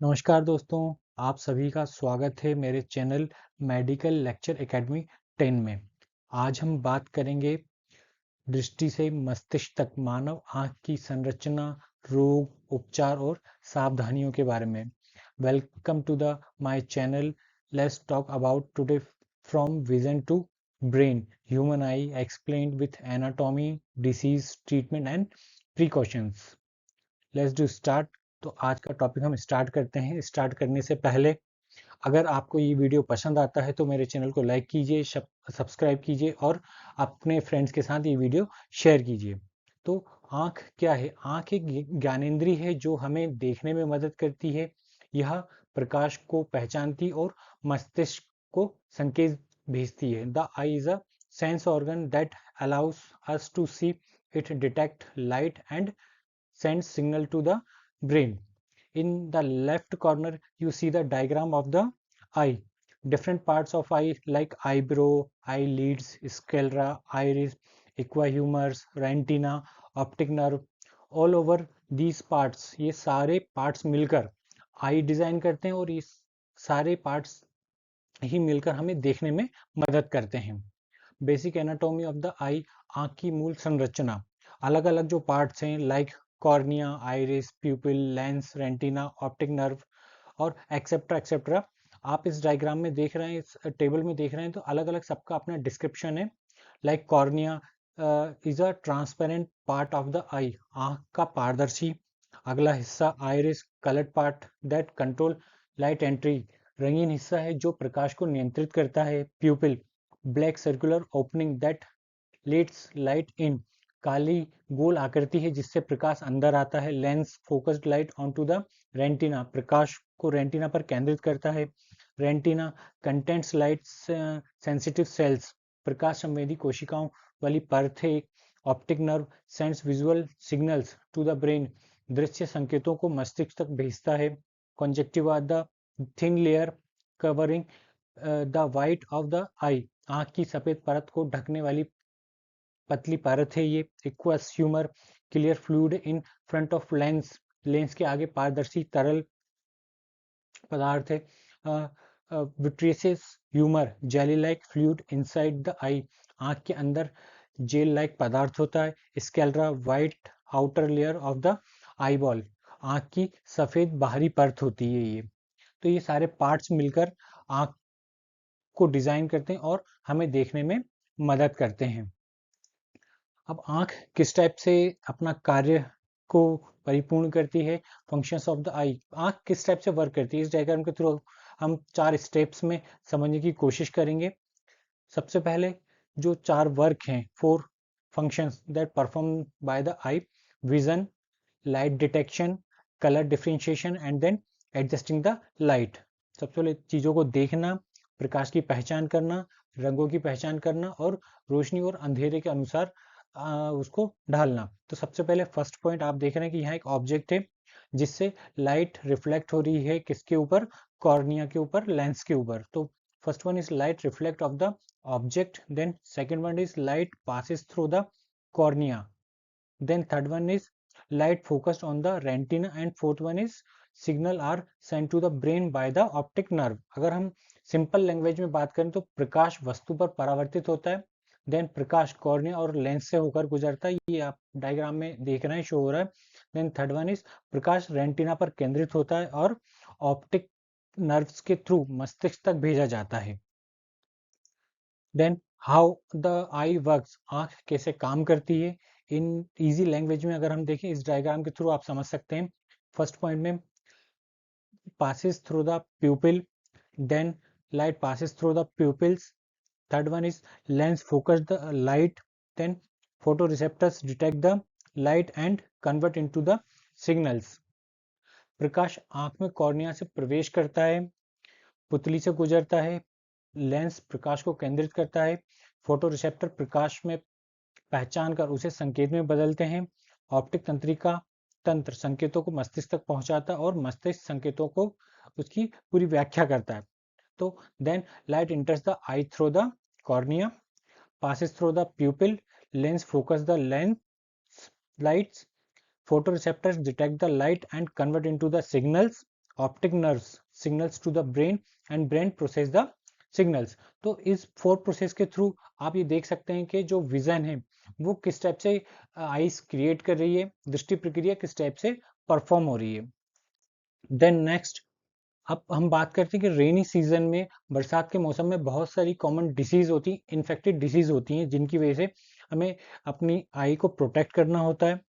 नमस्कार दोस्तों, आप सभी का स्वागत है मेरे चैनल मेडिकल लेक्चर एकेडमी 10 में। आज हम बात करेंगे दृष्टि से मस्तिष्क तक मानव आँख की संरचना, रोग, उपचार और सावधानियों के बारे में। Welcome to the my channel. Let's talk about today from vision to brain, human eye explained with anatomy, disease treatment and precautions. Let's do start. तो आज का टॉपिक हम स्टार्ट करते हैं। स्टार्ट करने से पहले अगर आपको ये वीडियो पसंद आता है तो मेरे चैनल को लाइक कीजिए, सब्सक्राइब कीजिए और अपने फ्रेंड्स के साथ ये वीडियो शेयर कीजिए। तो आँख क्या है? आँख एक ज्ञानेंद्रिय है जो हमें देखने में मदद करती है। यह प्रकाश को पहचानती और मस्तिष्क को संकेत भेजती है। The eye is a sense organ that allows us to see, it detect light and sends signal to the brain. In the left corner, you see the diagram of the eye. Different parts of eye like eyebrow, eyelids, sclera, iris, equihumors, retina, optic nerve. All over these parts, ये सारे parts मिलकर आई design करते हैं और ये सारे parts ही मिलकर हमें देखने में मदद करते हैं। Basic anatomy of the eye, आँख की मूल संरचना। अलग अलग जो पार्ट्स हैं like cornea, iris, प्यूपिल, lens, retina, optic nerve और एक्सेट्रा एक्सेट्रा। आप इस डायग्राम में देख रहे हैं, इस टेबल में देख रहे हैं, तो अलग अलग सबका अपना डिस्क्रिप्शन है। Like cornea is a transparent part of the eye, आँख का पारदर्शी अगला हिस्सा। Iris, coloured part that control light entry, रंगीन हिस्सा है जो प्रकाश को नियंत्रित करता है। Pupil, black circular opening that lets light in, काली गोल आकृति है जिससे प्रकाश अंदर आता है। Lens, focused light onto the retina, प्रकाश को रेटिना पर केंद्रित करता है। Retina contents light sensitive cells, प्रकाश संवेदी कोशिकाओं वाली परत है। Optic nerve sends visual signals to the brain, दृश्य संकेतों को मस्तिष्क तक भेजता है। Conjunctiva, the thin layer covering the white of the eye, आँख की सफेद परत को ढकने वाली पतली परत है ये। Aqueous humour, clear fluid in front of lens, lens के आगे पारदर्शी तरल पदार्थ है। Vitreous humour, jelly like fluid inside the eye, आँख के अंदर जेल लाइक पदार्थ होता है। Sclera, white outer layer of the eyeball, आँख की सफेद बाहरी परत होती है ये। तो ये सारे पार्ट्स मिलकर आँख को डिजाइन करते हैं और हमें देखने में मदद करते हैं। अब आँख किस टाइप से अपना कार्य को परिपूर्ण करती है? फंक्शंस ऑफ द आई, आँख किस टाइप से वर्क करती है, इस डायग्राम के थ्रू हम 4 स्टेप्स में समझने की कोशिश करेंगे। सबसे पहले जो 4 वर्क हैं, 4 functions that performed by the eye: vision, light detection, color differentiation and then adjusting the light। सबसे पहले चीज़ों को देखना, प्रकाश की पहचान करना, रंगों की पहचान करना और रोशनी और अंधेरे के अनुसार उसको ढालना। तो सबसे पहले फर्स्ट पॉइंट आप देख रहे हैं कि यहाँ एक ऑब्जेक्ट है जिससे लाइट रिफ्लेक्ट हो रही है, किसके ऊपर? कॉर्निया के ऊपर, लेंस के ऊपर। तो first one is light reflect of the object, then second one is light passes through the cornea, then third one is light focused on the retina and fourth one is signal are sent to the brain by the optic nerve। अगर हम simple language में बात करें तो प्रकाश वस्तु पर परावर्तित होता है, देन प्रकाश कॉर्निया और लेंस से होकर गुजरता है, ये आप डायग्राम में देख रहे हैं, शो हो रहा है। देन थर्ड वन इज प्रकाश रेटिना पर केंद्रित होता है और ऑप्टिक नर्व्स के थ्रू मस्तिष्क तक भेजा जाता है। Then how the eye works, आंख कैसे काम करती है? इन इजी लैंग्वेज में अगर हम देखें इस डायग्राम के थ्रू आप समझ सकते हैं। फर्स्ट पॉइंट में passes through the pupil, then light passes through the pupils. Third one is lens focus the light, then photoreceptors detect the light and convert into the signals। प्रकाश आंख में cornea से प्रवेश करता है, पुतली से गुजरता है, लेंस प्रकाश को केंद्रित करता है, फोटो रिसेप्टर प्रकाश में पहचान कर उसे संकेत में बदलते हैं, ऑप्टिक तंत्रिका तंत्र संकेतों को मस्तिष्क तक पहुंचाता है और मस्तिष्क संकेतों को उसकी पूरी व्याख्या करता है। तो then light enters the eye through the cornea, passes through the pupil, lens focus the lens lights, photoreceptors detect the light and convert into the signals, optic nerves signals to the brain and brain process the signals. तो इस 4 process के through आप ये देख सकते हैं कि जो विजन है वो किस टाइप से आईज क्रिएट कर रही है, दृष्टि प्रक्रिया किस टाइप से परफॉर्म हो रही है। देन नेक्स्ट, अब हम बात करते हैं कि रेनी सीजन में, बरसात के मौसम में बहुत सारी कॉमन डिसीज होती हैं, इन्फेक्टेड डिसीज होती हैं, जिनकी वजह से हमें अपनी आई को प्रोटेक्ट करना होता है।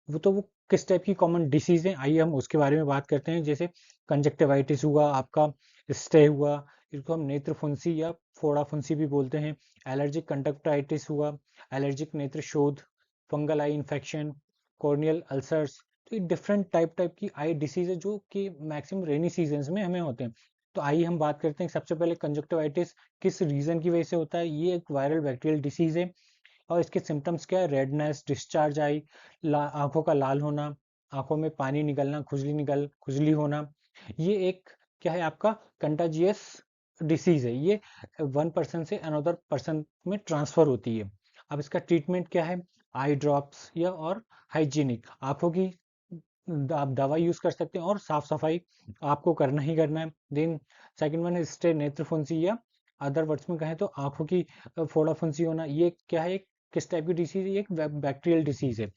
वो किस टाइप की कॉमन डिसीज हैं, आइए हम उसके बारे में बात करते हैं। जैसे कंजक्टिवाइटिस हुआ, आपका स्टे हुआ, इसको हम नेत्र फुंसी या फोड़ा फुंसी भी बोलते हैं। एलर्जिक कंजक्टिवाइटिस हुआ, एलर्जिक नेत्र शोथ, fungal eye infection, corneal ulcers. तो ये डिफरेंट टाइप की आई डिसीज है जो कि मैक्सिमम रेनी सीजन्स में हमें होते हैं। तो आइए हम बात करते हैं सबसे पहले कंजक्टिवाइटिस किस रीजन की वजह से होता है। ये एक वायरल बैक्टीरियल डिसीज है और इसके सिम्टम्स क्या है, रेडनेस, डिस्चार्ज आई, आंखों का लाल होना, आंखों में पानी निकलना, खुजली होना। ये एक क्या है, आपका कंटाजियस डिसीज है। ये वन पर्सन से अनदर पर्सन में ट्रांसफर होती है। अब इसका ट्रीटमेंट क्या है, आई ड्रॉप्स या और हाइजीनिक आंखों की आप दवा यूज कर सकते हैं और साफ सफाई आपको करना ही करना है। देन सेकंड वन है स्टे नेत्र फुंसी, या अदर वर्ड्स में कहें तो आंखों की फोड़ा फुंसी होना। ये क्या है, किस टाइप की डिसीज है, ये एक बैक्टीरियल डिसीज है।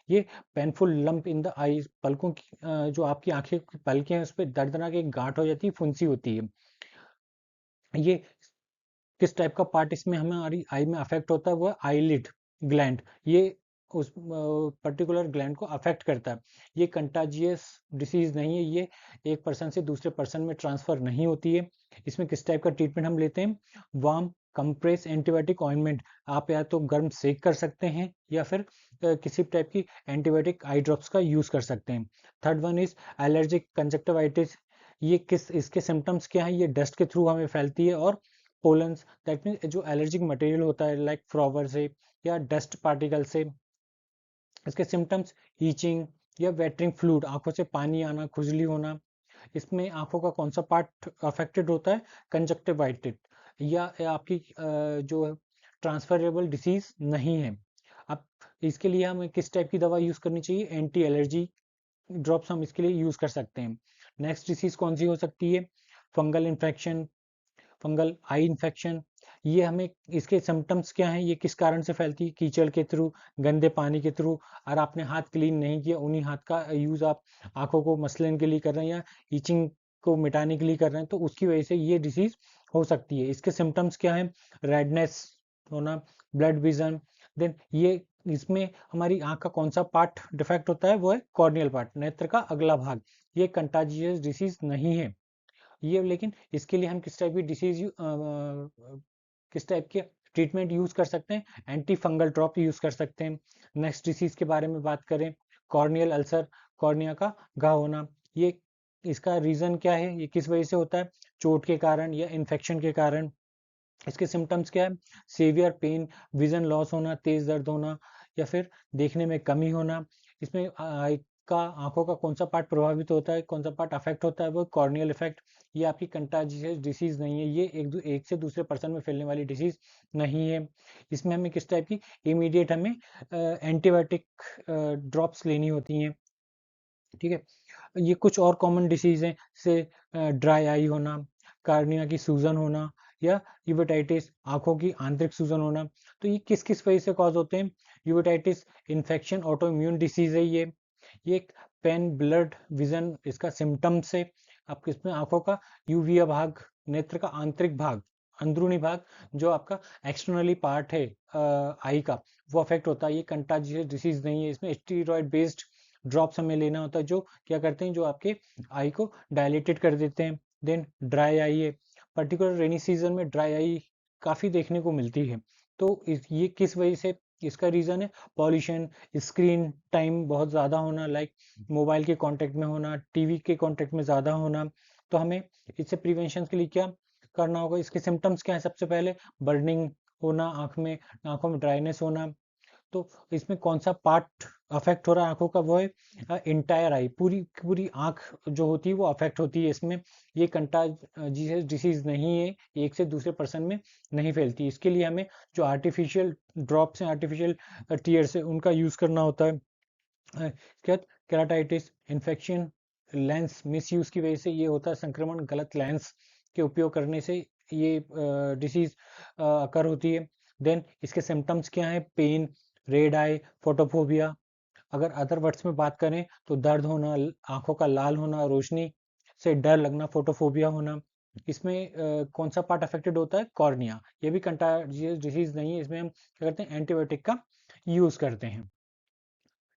ये पेनफुल लंप इन द आई, पलकों की जो आपकी आंखें की पलकें हैं उस पर दर्दनाक एक गांठ हो जाती है, फुंसी होती है। ये किस टाइप का पार्ट इसमें हमारी आई में अफेक्ट होता है, वो है आईलिड ग्लैंड। ये उस पर्टिकुलर ग्लैंड को अफेक्ट करता है। ये कंटाजियस डिसीज नहीं है, ये एक पर्सन से दूसरे पर्सन में ट्रांसफर नहीं होती है। इसमें किस टाइप का ट्रीटमेंट हम लेते हैं, वार्म कंप्रेस एंटीबायोटिक ऑइंटमेंट, आप या तो गर्म सेक कर सकते हैं या फिर किसी टाइप की एंटीबायोटिक आई ड्रॉप्स का यूज कर सकते हैं। Third one is allergic conjunctivitis. ये किस इसके सिम्टम्स क्या है, ये डस्ट के थ्रू हमें फैलती है और पोलन्स, दैट मीन जो एलर्जिक मटेरियल होता है लाइक फ्लावर से या डस्ट पार्टिकल से। इसके सिम्टम्स ईचिंग या वेटरिंग फ्लूइड, आंखों से पानी आना, खुजली होना। इसमें आंखों का कौन सा पार्ट अफेक्टेड होता है, कंजक्टिवाइटिस, या आपकी जो ट्रांसफरेबल डिसीज नहीं है। अब इसके लिए हमें किस टाइप की दवा यूज करनी चाहिए, एंटी एलर्जी ड्रॉप्स हम इसके लिए यूज कर सकते हैं। नेक्स्ट डिसीज कौन सी हो सकती है, fungal infection, fungal eye infection. ये हमें इसके सिम्टम्स क्या हैं, ये किस कारण से फैलती है, कीचड़ के थ्रू, गंदे पानी के थ्रू, और आपने हाथ क्लीन नहीं किया, उन्हीं हाथ का यूज आप आंखों को मसलन के लिए कर रहे हैं या ईचिंग को मिटाने के लिए कर रहे हैं, तो उसकी वजह से ये डिसीज हो सकती है। इसके सिम्टम्स क्या है, रेडनेस होना, ब्लड विजन। देन ये इसमें हमारी आंख का कौन सा पार्ट डिफेक्ट होता है, वो है कॉर्नियल पार्ट, नेत्र का अगला भाग। ये कंटाजियस डिसीज नहीं है ये, लेकिन इसके लिए हम किस टाइप की डिसीज किस टाइप के ट्रीटमेंट यूज कर सकते हैं, एंटी फंगल ड्रॉप यूज कर सकते हैं। नेक्स्ट डिसीज के बारे में बात करें, कॉर्नियल अल्सर, कॉर्निया का घाव होना। ये इसका रीजन क्या है, ये किस वजह से होता है, चोट के कारण या इन्फेक्शन के कारण। इसके सिम्टम्स क्या है, सीवियर पेन, विजन लॉस होना, तेज दर्द होना, या फिर देखने में कमी होना। इसमें आई का आंखों का कौन सा पार्ट प्रभावित होता है, कौन सा पार्ट अफेक्ट होता है, वो कॉर्नियल इफेक्ट। ये आपकी कंटाजियस डिसीज नहीं है, ये एक से दूसरे पर्सन में फैलने वाली डिसीज नहीं है। इसमें हमें किस टाइप की, इमीडिएट हमें एंटीबायोटिक ड्रॉप्स लेनी होती हैं। ठीक है, ये कुछ और कॉमन डिसीज हैं, जैसे ड्राई आई होना, कार्निया की सूजन होना, या यूवेटाइटिस, आंखों की आंतरिक सूजन होना। तो ये किस किस वजह से कॉज होते हैं, यूवेटाइटिस इन्फेक्शन, ऑटो इम्यून डिसीज है ये एक पेन, ब्लड, विजन इसका सिम्टम्स है। आपके इसमें आंखों का यूविया भाग, नेत्र का आंतरिक भाग, अंदरूनी भाग, जो आपका एक्सटर्नली पार्ट है आई का, वो अफेक्ट होता है। ये कंटाजियस डिसीज नहीं है, इसमें स्टीरॉयड बेस्ड ड्रॉप्स हमें लेना होता है, जो क्या करते हैं, जो आपके आई को डायलेटेड कर देते हैं। देन ड्राई आई है, पर्टिकुलर रेनी सीजन में ड्राई आई काफ़ी देखने को मिलती है। तो ये किस वजह से, इसका रीज़न है पॉल्यूशन, स्क्रीन टाइम बहुत ज़्यादा होना, लाइक मोबाइल के कांटेक्ट में होना, टीवी के कांटेक्ट में ज़्यादा होना। तो हमें इससे प्रिवेंशन के लिए क्या करना होगा, इसके सिम्टम्स क्या है, सबसे पहले बर्निंग होना, आंखों में ड्राइनेस होना। तो इसमें कौन सा पार्ट अफेक्ट हो रहा है आंखों का, वो है इंटायर आई, पूरी पूरी आंख जो होती है वो अफेक्ट होती है इसमें। ये कंटाजियस डिसीज नहीं है, एक से दूसरे पर्सन में नहीं फैलती। इसके लिए हमें जो आर्टिफिशियल ड्रॉप्स हैं, आर्टिफिशियल टीयर्स है, उनका यूज करना होता है। इसके बाद केराटाइटिस इन्फेक्शन, लेंस मिसयूज की वजह से ये होता है संक्रमण, गलत लेंस के उपयोग करने से ये डिसीज अकर होती है। देन इसके सिम्टम्स क्या है? पेन, रेड आई, फोटोफोबिया। अगर अदर वर्ड्स में बात करें तो दर्द होना, आंखों का लाल होना, रोशनी से डर लगना, फोटोफोबिया होना। इसमें कौन सा पार्ट अफेक्टेड होता है? कॉर्निया। ये भी कंटाजियस डिसीज नहीं है, इसमें हम क्या करते हैं? एंटीबायोटिक का यूज करते हैं।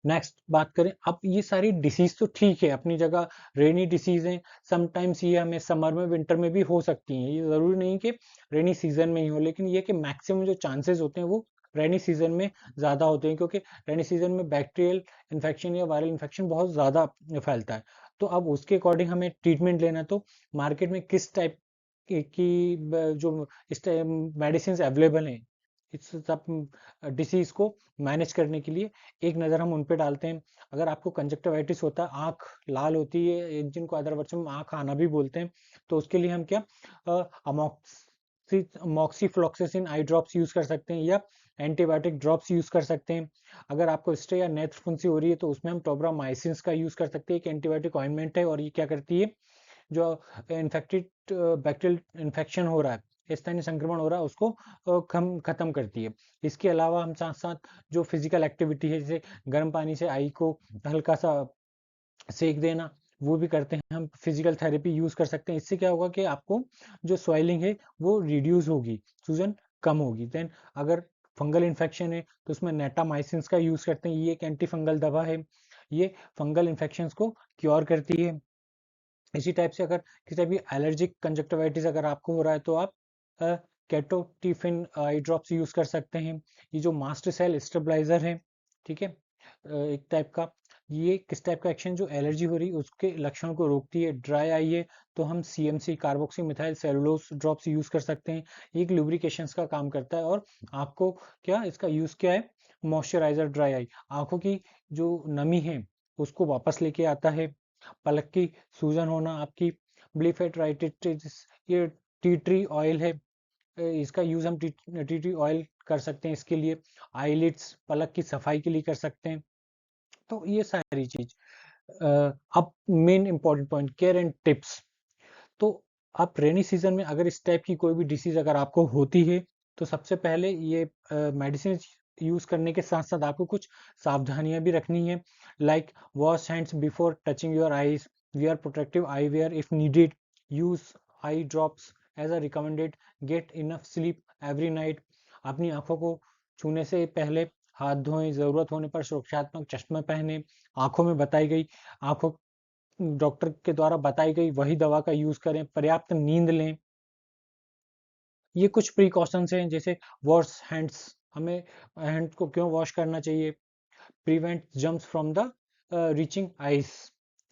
नेक्स्ट बात करें, अब ये सारी डिसीज तो ठीक है अपनी जगह, रेनी डिसीज हैं, समटाइम्स ये हमें समर में विंटर में भी हो सकती हैं, ये जरूरी नहीं कि रेनी सीजन में ही हो, लेकिन ये कि मैक्सिमम जो चांसेस होते हैं वो रेनी सीजन में ज़्यादा होते हैं, क्योंकि रेनी सीजन में बैक्टीरियल इन्फेक्शन या वायरल इन्फेक्शन बहुत ज़्यादा फैलता है। तो अब उसके अकॉर्डिंग हमें ट्रीटमेंट लेना, तो मार्केट में किस टाइप की जो इस टाइम मेडिसिन अवेलेबल हैं इस सब डिसीज को मैनेज करने के लिए, एक नज़र हम उन पे डालते हैं। अगर आपको कंजक्टिवाइटिस होता है, आँख लाल होती है, जिनको अदर वर्ड्स में आँख आना भी बोलते हैं, तो उसके लिए हम क्या मॉक्सीफ्लॉक्सासिन आई ड्रॉप्स यूज कर सकते हैं, या एंटीबायोटिक ड्रॉप्स यूज कर सकते हैं। अगर आपको स्टे या नेत्र फुंसी हो रही है तो उसमें हम टोब्रामाइसिन का यूज कर सकते हैं, एक एंटीबायोटिक ऑइंटमेंट है, और ये क्या करती है? जो इन्फेक्टेड बैक्टीरियल इन्फेक्शन हो रहा है, स्थानीय संक्रमण हो रहा है, उसको कम खत्म करती है। इसके अलावा हम साथ साथ जो फिजिकल एक्टिविटी है, जैसे गर्म पानी से आई को हल्का सा सेक देना, वो भी करते हैं हम। फिजिकल थेरेपी यूज कर सकते हैं। इससे क्या होगा कि आपको जो स्वेलिंग है वो रिड्यूस होगी, सूजन कम होगी। देन अगर फंगल इन्फेक्शन है तो उसमें नेटामाइसिन का यूज करते हैं, ये एक एंटी फंगल दवा है, ये फंगल इन्फेक्शन को क्योर करती है। इसी टाइप से अगर किसी टाइप की एलर्जिक कंजक्टिवाइटिस अगर आपको हो रहा है तो आप केटोटिफिन आई ड्रॉप्स यूज कर सकते हैं। ये जो मास्ट सेल स्टेबलाइजर है, ठीक है, एक टाइप का, ये किस टाइप का एक्शन? जो एलर्जी हो रही है उसके लक्षण को रोकती है। ड्राई आई है तो हम CMC carboxy methyl cellulose drops use कर सकते हैं, ये एक लुब्रिकेशंस का काम करता है। और आपको क्या इसका यूज क्या है? मॉइस्चराइजर। ड्राई आई आंखों की जो नमी है उसको वापस लेके आता है। पलक की सूजन होना, आपकी ब्लीफेटराइटिस, ये टी ट्री ऑयल है, इसका यूज हम टी ट्री ऑयल कर सकते हैं इसके लिए। आईलिड्स पलक की सफाई के लिए कर सकते हैं। तो ये सारी चीज। अब main important point, care and tips. तो आप रेनी सीजन में अगर इस टाइप की कोई भी डिसीज अगर आपको होती है तो सबसे पहले ये मेडिसिन यूज करने के साथ साथ आपको कुछ सावधानियां भी रखनी है। Like wash hands before touching your eyes, wear protective eyewear if needed, use eye drops as a recommended, get enough sleep every night। अपनी आंखों को छूने से पहले हाथ धोएं, जरूरत होने पर सुरक्षात्मक चश्मा पहने, आंखों में बताई गई आंखों डॉक्टर के द्वारा बताई गई वही दवा का यूज करें, पर्याप्त नींद लें। ये कुछ प्रिकॉशंस हैं, जैसे वॉश हैंड्स, हमें हैंड को क्यों वॉश करना चाहिए? Prevent germs from the reaching ice.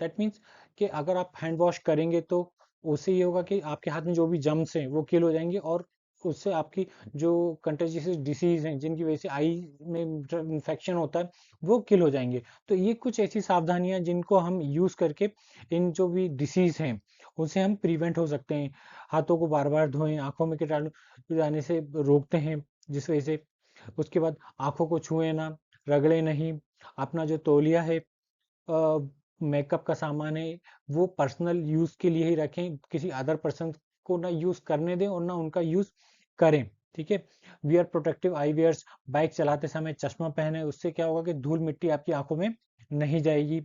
That means कि अगर आप हैंड वॉश करेंगे तो उससे ये होगा कि आपके हाथ में जो भी जम्स हैं वो किल हो जाएंगे, और उससे आपकी जो कंटेजियस डिसीज हैं जिनकी वजह से आई में इन्फेक्शन होता है वो किल हो जाएंगे। तो ये कुछ ऐसी सावधानियां जिनको हम यूज करके इन जो भी डिसीज हैं उनसे हम प्रिवेंट हो सकते हैं। हाथों को बार बार धोएं, आंखों में कीटाणु जाने से रोकते हैं जिस वजह से। उसके बाद आंखों को छुए ना, रगड़े नहीं। अपना जो तौलिया है, मेकअप का सामान है, वो पर्सनल यूज के लिए ही रखें, किसी अदर पर्सन को ना यूज करने दें और ना उनका यूज करें। ठीक है। वियर प्रोटेक्टिव आई वियर्स, बाइक चलाते समय चश्मा पहने, उससे क्या होगा कि धूल मिट्टी आपकी आंखों में नहीं जाएगी।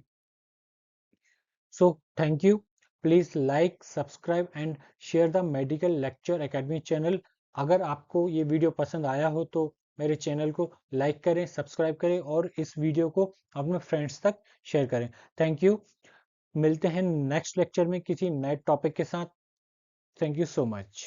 So thank you. Please like, subscribe and share the medical lecture academy channel. अगर आपको ये वीडियो पसंद आया हो तो मेरे चैनल को लाइक करें, सब्सक्राइब करें और इस वीडियो को अपने फ्रेंड्स तक शेयर करें। Thank you. मिलते हैं नेक्स्ट लेक्चर में किसी नए टॉपिक के साथ। Thank you so much.